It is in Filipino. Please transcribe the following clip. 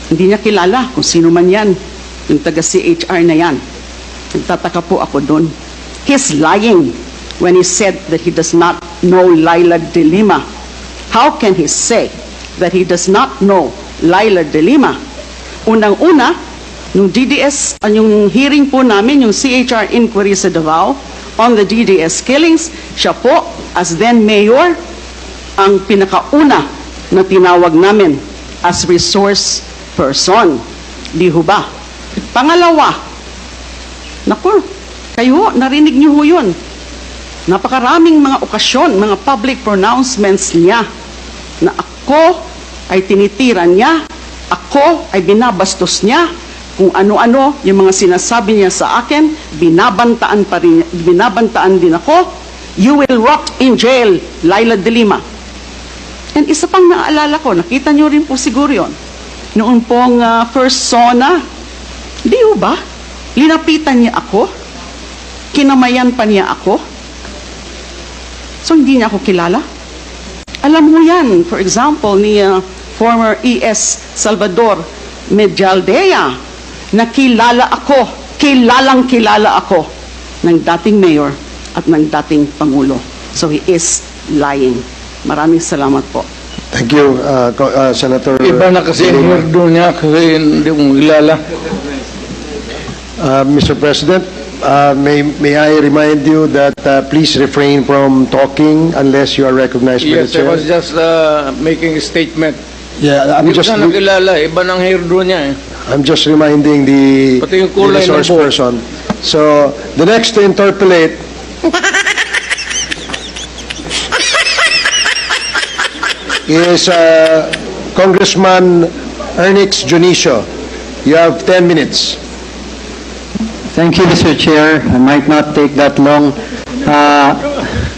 Hindi niya kilala kung sino man yan, yung taga-CHR na yan. Nagtataka po ako doon. He's lying when he said that he does not know Laila de Lima. How can he say that he does not know Laila de Lima? Unang-una, nung DDS, yung hearing po namin, yung CHR inquiry sa Davao on the DDS killings, siya po, as then mayor, ang pinakauna na tinawag namin as resource person. Di ho ba? Pangalawa, naku, kayo, narinig niyo ho yun. Napakaraming mga okasyon, mga public pronouncements niya na ako ay tinitiran niya, ako ay binabastos niya, kung ano-ano yung mga sinasabi niya sa akin, binabantaan din ako. You will rot in jail, Laila de Lima. And isa pang naalala ko, nakita niyo rin po siguro yun, noon pong first SONA, di ba? Linapitan niya ako, kinamayan pa niya ako, so hindi niya ako kilala. Alam mo yan, for example, ni former ES Salvador Medialdea, na kilalang kilala ako ng dating mayor at ng dating Pangulo. So he is lying. Maraming salamat po. Thank you, Senator. Iba na kasi ang hirdo niya kasi hindi mo kilala. Mr. President, may I remind you that please refrain from talking unless you are recognized by the Yes, I chair. was just making a statement. Yeah, I'm Hindi just ko na nakilala, iba ng hirdo niya eh. I'm just reminding the Pati yung kulay ng resource buhok. person. So the next to interpolate is Congressman Ernix Junicio. You have 10 minutes. Thank you, Mr. Chair. I might not take that long.